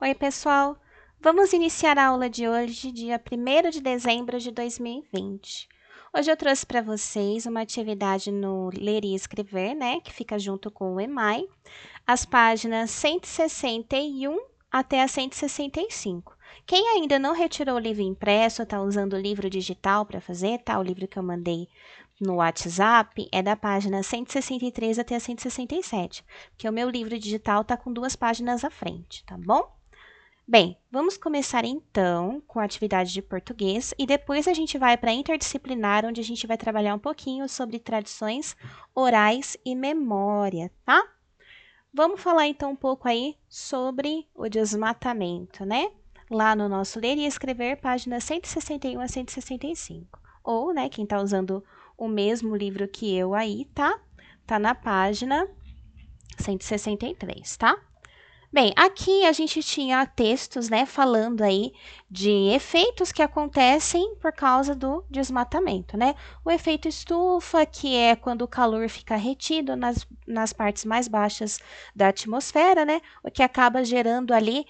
Oi, pessoal! Vamos iniciar a aula de hoje, dia 1º de dezembro de 2020. Hoje eu trouxe para vocês uma atividade no Ler e Escrever, né, que fica junto com o EMAI, as páginas 161 até a 165. Quem ainda não retirou o livro impresso, está usando o livro digital para fazer, tá? O livro que eu mandei no WhatsApp é da página 163 até a 167, porque o meu livro digital está com 2 páginas à frente, tá bom? Bem, vamos começar então com a atividade de português e depois a gente vai para a interdisciplinar, onde a gente vai trabalhar um pouquinho sobre tradições orais e memória, tá? Vamos falar então um pouco aí sobre o desmatamento, né? Lá no nosso Ler e Escrever, páginas 161 a 165. Ou, né, quem está usando o mesmo livro que eu aí, tá? Tá na página 163, tá? Bem, aqui a gente tinha textos, né, falando aí de efeitos que acontecem por causa do desmatamento, né? O efeito estufa, que é quando o calor fica retido nas partes mais baixas da atmosfera, né? O que acaba gerando ali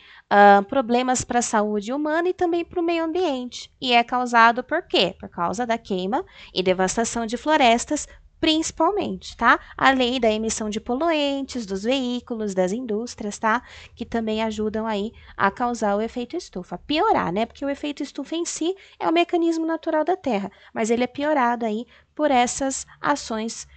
problemas para a saúde humana e também para o meio ambiente. E é causado por quê? Por causa da queima e devastação de florestas, principalmente, tá? Além da emissão de poluentes dos veículos, das indústrias, tá? Que também ajudam aí a causar o efeito estufa. Piorar, né? Porque o efeito estufa em si é o mecanismo natural da Terra, mas ele é piorado aí por essas ações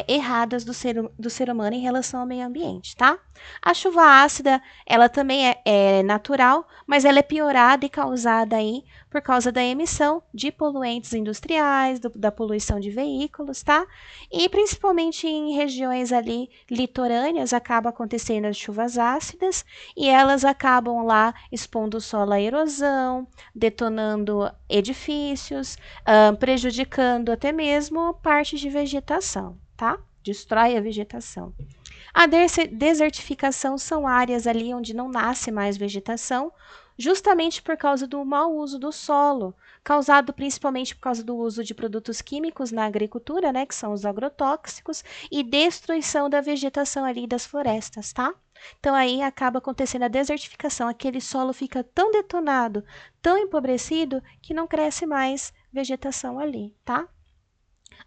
erradas do ser humano em relação ao meio ambiente, tá? A chuva ácida, ela também é natural, mas ela é piorada e causada aí por causa da emissão de poluentes industriais, da poluição de veículos, tá? E principalmente em regiões ali litorâneas acaba acontecendo as chuvas ácidas e elas acabam lá expondo o solo à erosão, detonando edifícios, prejudicando até mesmo parte de vegetação, tá? Destrói a vegetação. A desertificação são áreas ali onde não nasce mais vegetação, justamente por causa do mau uso do solo, causado principalmente por causa do uso de produtos químicos na agricultura, né, que são os agrotóxicos, e destruição da vegetação ali das florestas, tá? Então aí acaba acontecendo a desertificação, aquele solo fica tão detonado, tão empobrecido, que não cresce mais vegetação ali, tá?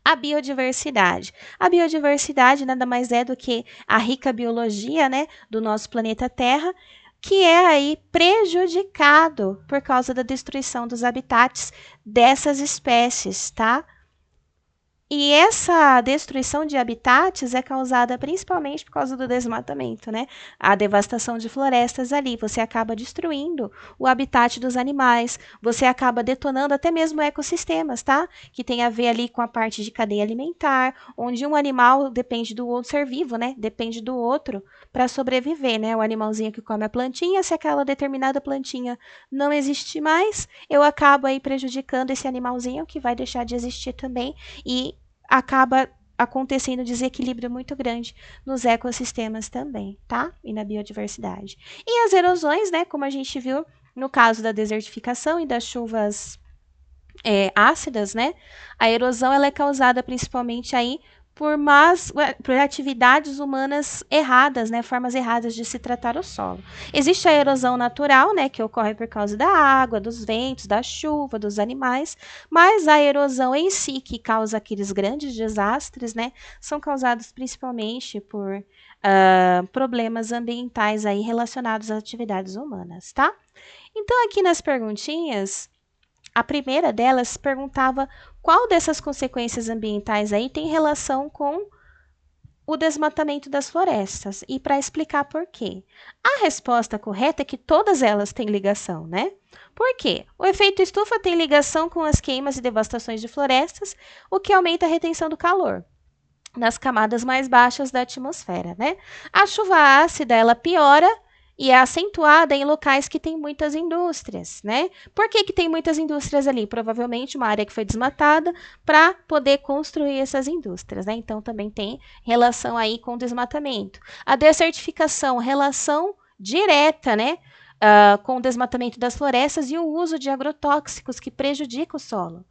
A biodiversidade. A biodiversidade nada mais é do que a rica biologia, né, do nosso planeta Terra, que é aí prejudicado por causa da destruição dos habitats dessas espécies, tá? E essa destruição de habitats é causada principalmente por causa do desmatamento, né? A devastação de florestas ali, você acaba destruindo o habitat dos animais, você acaba detonando até mesmo ecossistemas, tá? Que tem a ver ali com a parte de cadeia alimentar, onde um animal depende do outro ser vivo, né? Depende do outro para sobreviver, né? O animalzinho que come a plantinha, se aquela determinada plantinha não existe mais, eu acabo aí prejudicando esse animalzinho que vai deixar de existir também e acaba acontecendo desequilíbrio muito grande nos ecossistemas também, tá? E na biodiversidade. E as erosões, né? Como a gente viu no caso da desertificação e das chuvas ácidas, né? A erosão ela é causada principalmente aí por atividades humanas erradas, né, formas erradas de se tratar o solo. Existe a erosão natural, né, que ocorre por causa da água, dos ventos, da chuva, dos animais, mas a erosão em si, que causa aqueles grandes desastres, né, são causados principalmente por problemas ambientais aí relacionados às atividades humanas, tá? Então, aqui nas perguntinhas, a primeira delas perguntava qual dessas consequências ambientais aí tem relação com o desmatamento das florestas e para explicar por quê. A resposta correta é que todas elas têm ligação, né? Por quê? O efeito estufa tem ligação com as queimas e devastações de florestas, o que aumenta a retenção do calor nas camadas mais baixas da atmosfera, né? A chuva ácida, ela piora e é acentuada em locais que tem muitas indústrias, né? Por que que tem muitas indústrias ali? Provavelmente uma área que foi desmatada para poder construir essas indústrias, né? Então também tem relação aí com o desmatamento. A desertificação, relação direta, né? Com o desmatamento das florestas e o uso de agrotóxicos que prejudica o solo.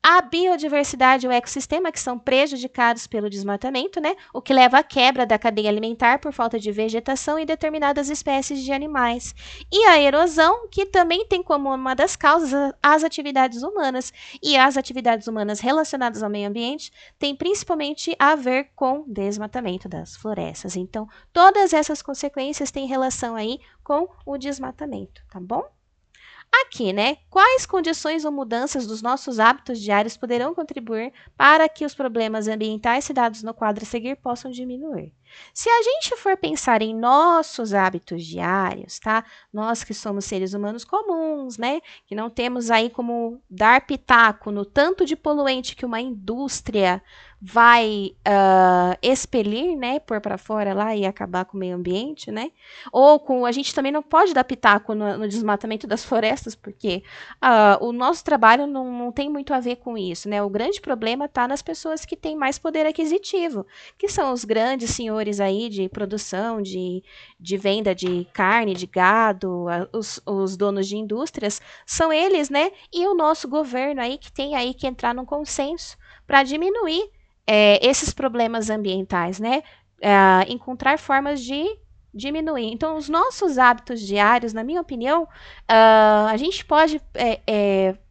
A biodiversidade e o ecossistema, que são prejudicados pelo desmatamento, né? O que leva à quebra da cadeia alimentar por falta de vegetação e determinadas espécies de animais. E a erosão, que também tem como uma das causas as atividades humanas. E as atividades humanas relacionadas ao meio ambiente têm principalmente a ver com desmatamento das florestas. Então, todas essas consequências têm relação aí com o desmatamento, tá bom? Aqui, né? Quais condições ou mudanças dos nossos hábitos diários poderão contribuir para que os problemas ambientais citados no quadro a seguir possam diminuir? Se a gente for pensar em nossos hábitos diários, tá? Nós que somos seres humanos comuns, né? Que não temos aí como dar pitaco no tanto de poluente que uma indústria vai expelir, né? Pôr para fora lá e acabar com o meio ambiente, né? Ou com a gente também não pode dar pitaco no desmatamento das florestas, porque o nosso trabalho não tem muito a ver com isso, né? O grande problema está nas pessoas que têm mais poder aquisitivo, que são os grandes senhores aí de produção, de venda de carne, de gado, os donos de indústrias, são eles, né? E o nosso governo aí que tem aí que entrar num consenso para diminuir esses problemas ambientais, né? Encontrar formas de diminuir. Então, os nossos hábitos diários, na minha opinião, a gente pode.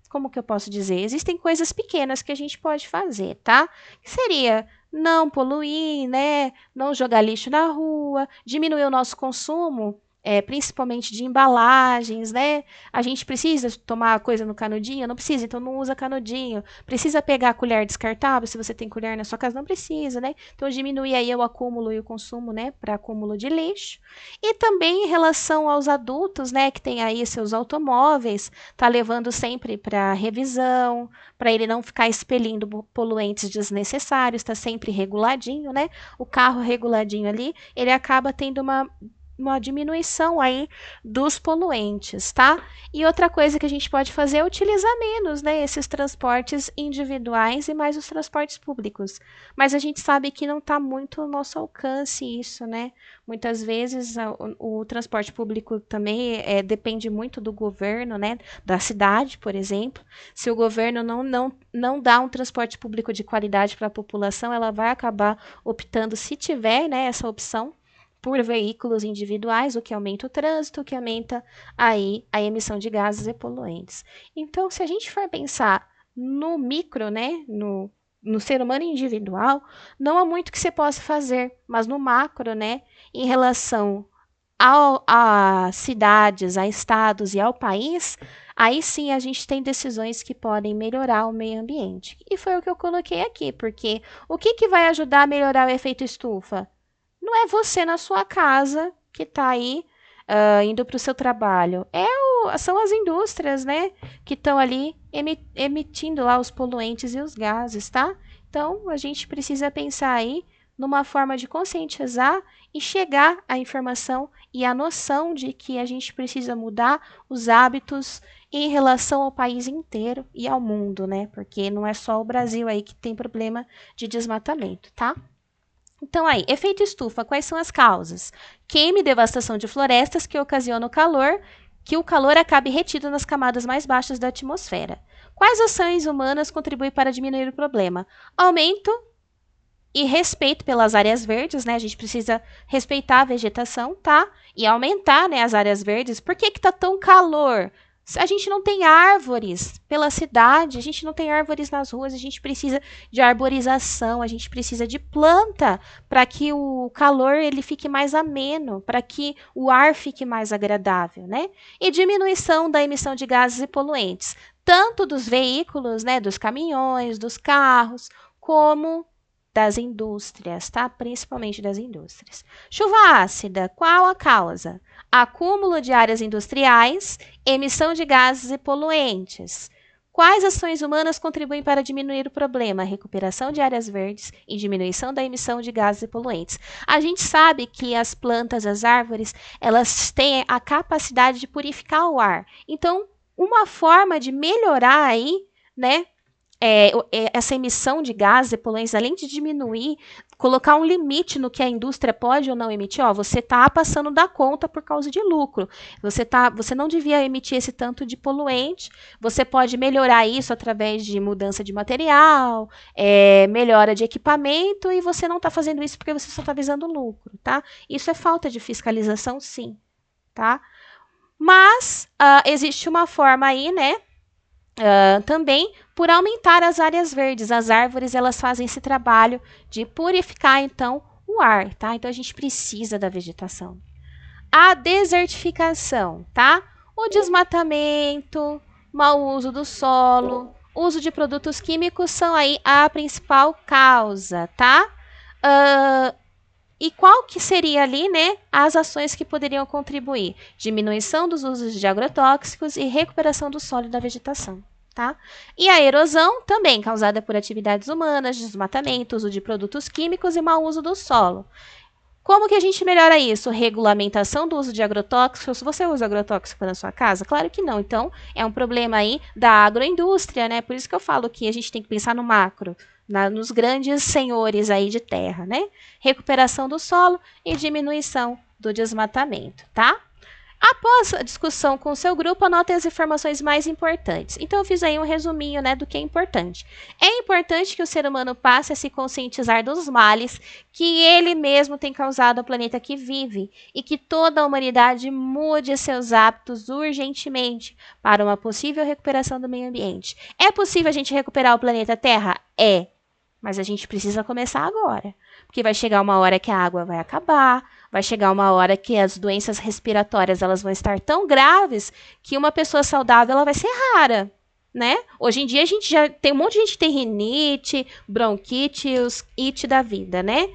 Como que eu posso dizer? Existem coisas pequenas que a gente pode fazer, tá? Que seria não poluir, né? Não jogar lixo na rua, diminuir o nosso consumo. Principalmente de embalagens, né? A gente precisa tomar coisa no canudinho? Não precisa, então não usa canudinho. Precisa pegar a colher descartável, se você tem colher na sua casa, não precisa, né? Então diminuir aí o acúmulo e o consumo, né? Para acúmulo de lixo. E também em relação aos adultos, né? Que tem aí seus automóveis, tá levando sempre para revisão, para ele não ficar expelindo poluentes desnecessários, tá sempre reguladinho, né? O carro reguladinho ali, ele acaba tendo uma diminuição aí dos poluentes, tá? E outra coisa que a gente pode fazer é utilizar menos, né, esses transportes individuais e mais os transportes públicos. Mas a gente sabe que não está muito ao nosso alcance isso, né? Muitas vezes o transporte público também depende muito do governo, né? Da cidade, por exemplo. Se o governo não dá um transporte público de qualidade para a população, ela vai acabar optando, se tiver, né, essa opção, por veículos individuais, o que aumenta o trânsito, o que aumenta aí a emissão de gases e poluentes. Então, se a gente for pensar no micro, né, no ser humano individual, não há muito que você possa fazer, mas no macro, né, em relação a cidades, a estados e ao país, aí sim a gente tem decisões que podem melhorar o meio ambiente. E foi o que eu coloquei aqui, porque o que vai ajudar a melhorar o efeito estufa? Não é você na sua casa que está aí indo para o seu trabalho. São as indústrias, né? Que estão ali emitindo lá os poluentes e os gases, tá? Então, a gente precisa pensar aí numa forma de conscientizar e chegar à informação e à noção de que a gente precisa mudar os hábitos em relação ao país inteiro e ao mundo, né? Porque não é só o Brasil aí que tem problema de desmatamento, tá? Então, aí, efeito estufa, quais são as causas? Queima e devastação de florestas que ocasiona que o calor acabe retido nas camadas mais baixas da atmosfera. Quais ações humanas contribuem para diminuir o problema? Aumento e respeito pelas áreas verdes, né? A gente precisa respeitar a vegetação, tá? E aumentar, né, as áreas verdes. Por que tá tão calor? A gente não tem árvores pela cidade, a gente não tem árvores nas ruas, a gente precisa de arborização, a gente precisa de planta para que o calor ele fique mais ameno, para que o ar fique mais agradável, né? E diminuição da emissão de gases e poluentes, tanto dos veículos, né, dos caminhões, dos carros, como das indústrias, tá? Principalmente das indústrias. Chuva ácida, qual a causa? Acúmulo de áreas industriais, emissão de gases e poluentes. Quais ações humanas contribuem para diminuir o problema? Recuperação de áreas verdes e diminuição da emissão de gases e poluentes. A gente sabe que as plantas, as árvores, elas têm a capacidade de purificar o ar. Então, uma forma de melhorar aí, né, essa emissão de gases e poluentes, além de diminuir, colocar um limite no que a indústria pode ou não emitir, ó, você está passando da conta por causa de lucro. Você não devia emitir esse tanto de poluente. Você pode melhorar isso através de mudança de material, melhora de equipamento, e você não está fazendo isso porque você só está visando lucro, tá? Isso é falta de fiscalização, sim, tá? Mas existe uma forma aí, né? Também por aumentar as áreas verdes. As árvores, elas fazem esse trabalho de purificar, então, o ar, tá? Então, a gente precisa da vegetação. A desertificação, tá? O desmatamento, mau uso do solo, uso de produtos químicos são aí a principal causa, tá? E qual que seria ali, né, as ações que poderiam contribuir? Diminuição dos usos de agrotóxicos e recuperação do solo e da vegetação, tá? E a erosão também causada por atividades humanas, desmatamento, uso de produtos químicos e mau uso do solo. Como que a gente melhora isso? Regulamentação do uso de agrotóxicos. Você usa agrotóxico na sua casa? Claro que não. Então, é um problema aí da agroindústria, né? Por isso que eu falo que a gente tem que pensar no macro, nos grandes senhores aí de terra, né? Recuperação do solo e diminuição do desmatamento, tá? Após a discussão com o seu grupo, anote as informações mais importantes. Então, eu fiz aí um resuminho, né, do que é importante. É importante que o ser humano passe a se conscientizar dos males que ele mesmo tem causado ao planeta que vive e que toda a humanidade mude seus hábitos urgentemente para uma possível recuperação do meio ambiente. É possível a gente recuperar o planeta Terra? É. Mas a gente precisa começar agora, porque vai chegar uma hora que a água vai acabar, vai chegar uma hora que as doenças respiratórias elas vão estar tão graves que uma pessoa saudável ela vai ser rara, né? Hoje em dia a gente já tem um monte de gente que tem rinite, bronquite, os it da vida, né?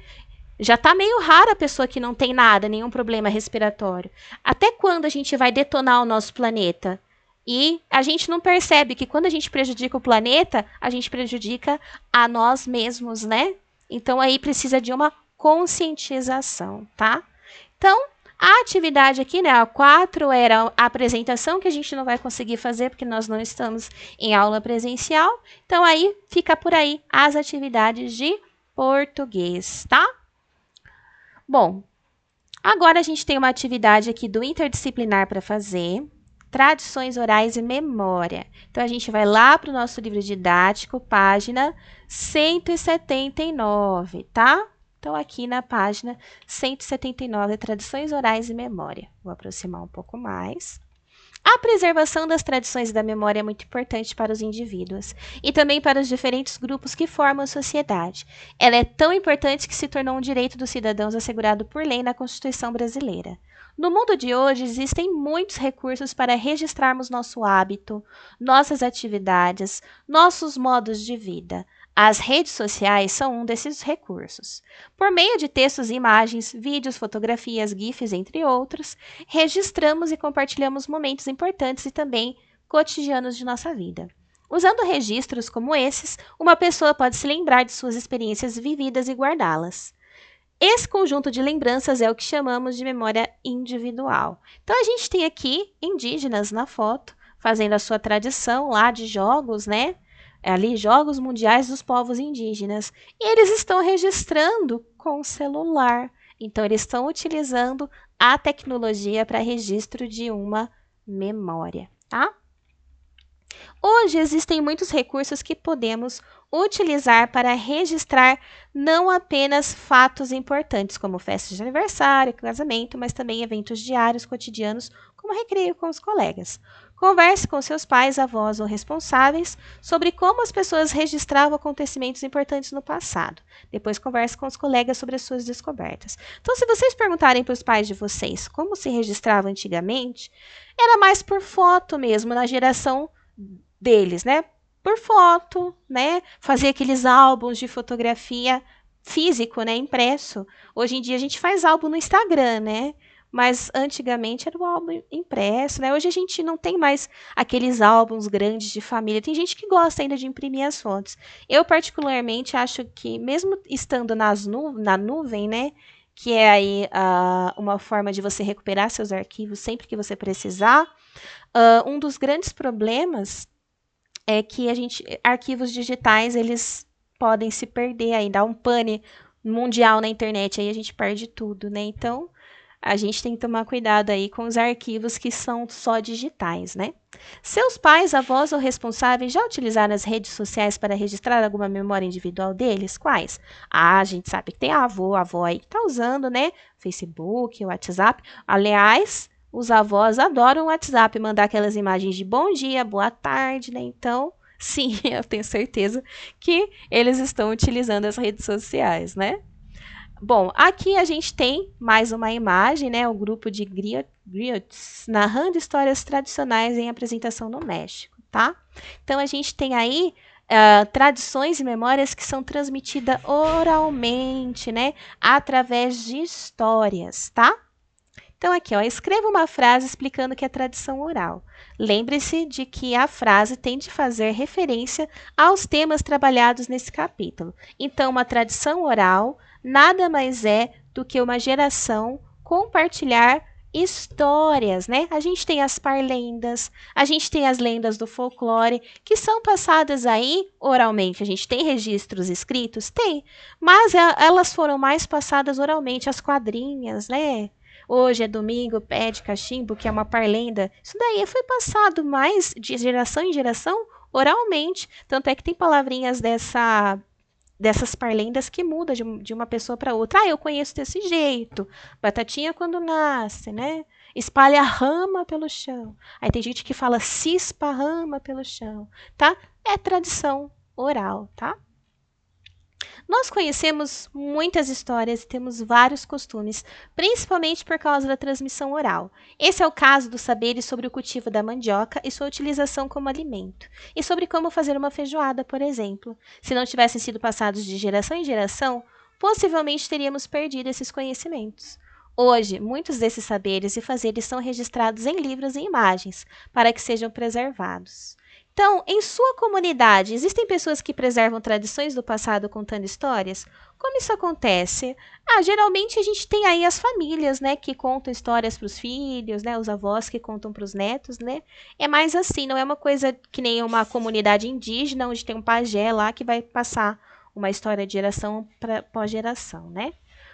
Já tá meio rara a pessoa que não tem nada, nenhum problema respiratório. Até quando a gente vai detonar o nosso planeta? E a gente não percebe que quando a gente prejudica o planeta, a gente prejudica a nós mesmos, né? Então aí precisa de uma conscientização, tá? Então, a atividade aqui, né, a 4 era a apresentação, que a gente não vai conseguir fazer porque nós não estamos em aula presencial. Então aí fica por aí as atividades de português, tá? Bom, agora a gente tem uma atividade aqui do interdisciplinar para fazer. Tradições orais e memória. Então, a gente vai lá para o nosso livro didático, página 179, tá? Então, aqui na página 179, Tradições orais e memória. Vou aproximar um pouco mais. A preservação das tradições e da memória é muito importante para os indivíduos e também para os diferentes grupos que formam a sociedade. Ela é tão importante que se tornou um direito dos cidadãos assegurado por lei na Constituição brasileira. No mundo de hoje, existem muitos recursos para registrarmos nosso hábito, nossas atividades, nossos modos de vida. As redes sociais são um desses recursos. Por meio de textos e imagens, vídeos, fotografias, GIFs, entre outros, registramos e compartilhamos momentos importantes e também cotidianos de nossa vida. Usando registros como esses, uma pessoa pode se lembrar de suas experiências vividas e guardá-las. Esse conjunto de lembranças é o que chamamos de memória individual. Então, a gente tem aqui indígenas na foto, fazendo a sua tradição lá de jogos, né? Ali, Jogos Mundiais dos Povos Indígenas. E eles estão registrando com o celular. Então, eles estão utilizando a tecnologia para registro de uma memória, tá? Hoje existem muitos recursos que podemos utilizar para registrar não apenas fatos importantes, como festas de aniversário, casamento, mas também eventos diários, cotidianos, como recreio com os colegas. Converse com seus pais, avós ou responsáveis sobre como as pessoas registravam acontecimentos importantes no passado. Depois converse com os colegas sobre as suas descobertas. Então, se vocês perguntarem para os pais de vocês como se registrava antigamente, era mais por foto mesmo, na geração deles, né? Por foto, né? Fazer aqueles álbuns de fotografia físico, né? Impresso. Hoje em dia a gente faz álbum no Instagram, né? Mas antigamente era o álbum impresso, né? Hoje a gente não tem mais aqueles álbuns grandes de família. Tem gente que gosta ainda de imprimir as fotos. Eu, particularmente, acho que, mesmo estando na nuvem, né? Que é aí uma forma de você recuperar seus arquivos sempre que você precisar. Um dos grandes problemas é que arquivos digitais, eles podem se perder aí, dá um pane mundial na internet, aí a gente perde tudo, né? Então, a gente tem que tomar cuidado aí com os arquivos que são só digitais, né? Seus pais, avós ou responsáveis já utilizaram as redes sociais para registrar alguma memória individual deles? Quais? Ah, a gente sabe que tem a avó aí que tá usando, né? Facebook, WhatsApp. Aliás, os avós adoram o WhatsApp, mandar aquelas imagens de bom dia, boa tarde, né? Então, sim, eu tenho certeza que eles estão utilizando as redes sociais, né? Bom, aqui a gente tem mais uma imagem, né? O grupo de griots narrando histórias tradicionais em apresentação no México, tá? Então a gente tem aí tradições e memórias que são transmitidas oralmente, né? Através de histórias, tá? Então aqui, ó, escreva uma frase explicando o que é tradição oral. Lembre-se de que a frase tem de fazer referência aos temas trabalhados nesse capítulo. Então, uma tradição oral nada mais é do que uma geração compartilhar histórias, né? A gente tem as parlendas, a gente tem as lendas do folclore, que são passadas aí oralmente. A gente tem registros escritos? Tem, mas elas foram mais passadas oralmente, as quadrinhas, né? Hoje é domingo, pé de cachimbo, que é uma parlenda. Isso daí foi passado mais de geração em geração oralmente. Tanto é que tem palavrinhas dessas parlendas que muda de uma pessoa para outra. Ah, eu conheço desse jeito. Batatinha quando nasce, né? Espalha rama pelo chão. Aí tem gente que fala se esparrama pelo chão, tá? É tradição oral, tá? Nós conhecemos muitas histórias e temos vários costumes, principalmente por causa da transmissão oral. Esse é o caso dos saberes sobre o cultivo da mandioca e sua utilização como alimento, e sobre como fazer uma feijoada, por exemplo. Se não tivessem sido passados de geração em geração, possivelmente teríamos perdido esses conhecimentos. Hoje, muitos desses saberes e fazeres são registrados em livros e imagens, para que sejam preservados. Então, em sua comunidade, existem pessoas que preservam tradições do passado contando histórias? Como isso acontece? Ah, geralmente a gente tem aí as famílias, né, que contam histórias para os filhos, né, os avós que contam para os netos, né? É mais assim, não é uma coisa que nem uma comunidade indígena, onde tem um pajé lá que vai passar uma história de geração para pós-geração, né?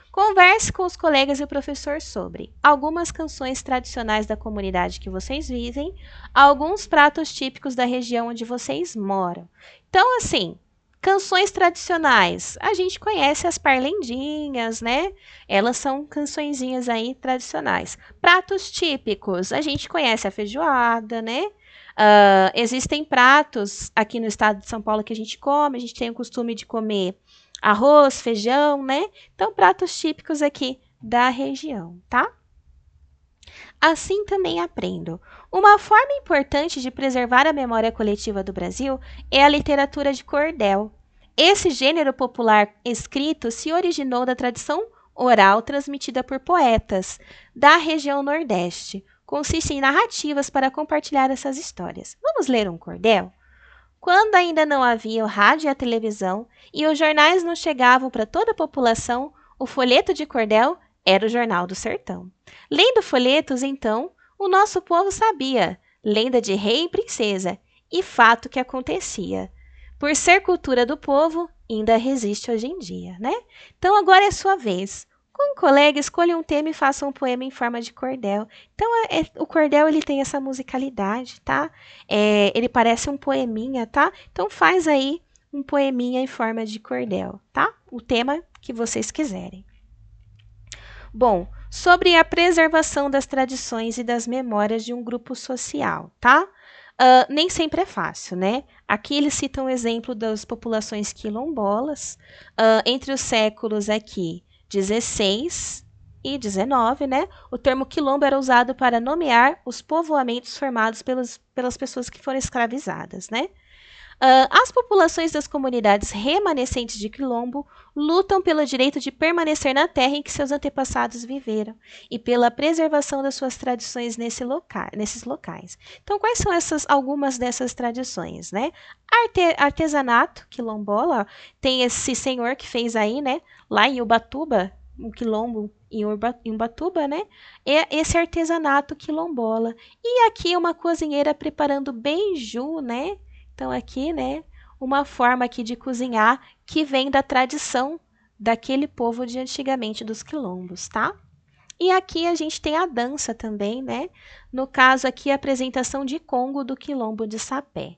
Converse com os colegas e o professor sobre algumas canções tradicionais da comunidade que vocês vivem, alguns pratos típicos da região onde vocês moram. Então, assim, canções tradicionais. A gente conhece as parlendinhas, né? Elas são cançõezinhas aí tradicionais. Pratos típicos. A gente conhece a feijoada, né? Existem pratos aqui no estado de São Paulo que a gente come. A gente tem o costume de comer arroz, feijão, né? Então, pratos típicos aqui da região, tá? Assim também aprendo. Uma forma importante de preservar a memória coletiva do Brasil é a literatura de cordel. Esse gênero popular escrito se originou da tradição oral transmitida por poetas da região Nordeste. Consiste em narrativas para compartilhar essas histórias. Vamos ler um cordel? Quando ainda não havia o rádio e a televisão e os jornais não chegavam para toda a população, o folheto de cordel era o Jornal do Sertão. Lendo folhetos, então, o nosso povo sabia, lenda de rei e princesa, e fato que acontecia. Por ser cultura do povo, ainda resiste hoje em dia, né? Então agora é sua vez. Com um colega, escolha um tema e faça um poema em forma de cordel. Então, o cordel ele tem essa musicalidade, tá? Ele parece um poeminha, tá? Então, faz aí um poeminha em forma de cordel, tá? O tema que vocês quiserem. Bom, sobre a preservação das tradições e das memórias de um grupo social, tá? Nem sempre é fácil, né? Aqui eles citam o exemplo das populações quilombolas, entre os séculos aqui 16 e 19, né? O termo quilombo era usado para nomear os povoamentos formados pelas pessoas que foram escravizadas, né? As populações das comunidades remanescentes de quilombo lutam pelo direito de permanecer na terra em que seus antepassados viveram e pela preservação das suas tradições nesses locais. Então, quais são algumas dessas tradições, né? Artesanato quilombola, tem esse senhor que fez aí, né? Lá em Ubatuba, um quilombo em Ubatuba, né? É esse artesanato quilombola. E aqui uma cozinheira preparando beiju, né? Então, aqui, né, uma forma aqui de cozinhar que vem da tradição daquele povo de antigamente, dos quilombos, tá? E aqui a gente tem a dança também, né? No caso aqui, a apresentação de Congo do Quilombo de Sapé.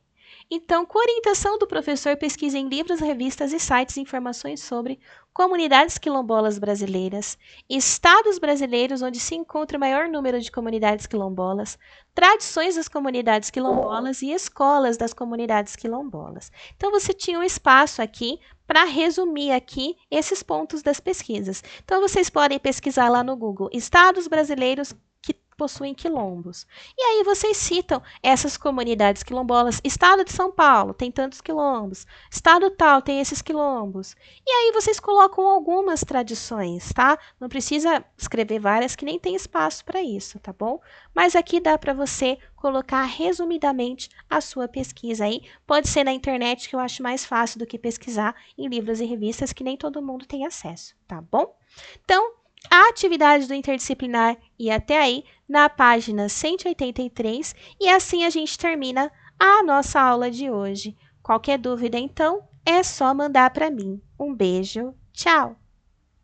Então, com orientação do professor, pesquise em livros, revistas e sites informações sobre comunidades quilombolas brasileiras, estados brasileiros onde se encontra o maior número de comunidades quilombolas, tradições das comunidades quilombolas e escolas das comunidades quilombolas. Então, você tinha um espaço aqui para resumir aqui esses pontos das pesquisas. Então, vocês podem pesquisar lá no Google, estados brasileiros que possuem quilombos. E aí vocês citam essas comunidades quilombolas. Estado de São Paulo tem tantos quilombos. Estado tal tem esses quilombos. E aí vocês colocam algumas tradições, tá? Não precisa escrever várias que nem tem espaço para isso, tá bom? Mas aqui dá para você colocar resumidamente a sua pesquisa aí. Pode ser na internet, que eu acho mais fácil do que pesquisar em livros e revistas que nem todo mundo tem acesso, tá bom? Então, a atividade do interdisciplinar e até aí na página 183 e assim a gente termina a nossa aula de hoje. Qualquer dúvida, então, é só mandar para mim. Um beijo, tchau!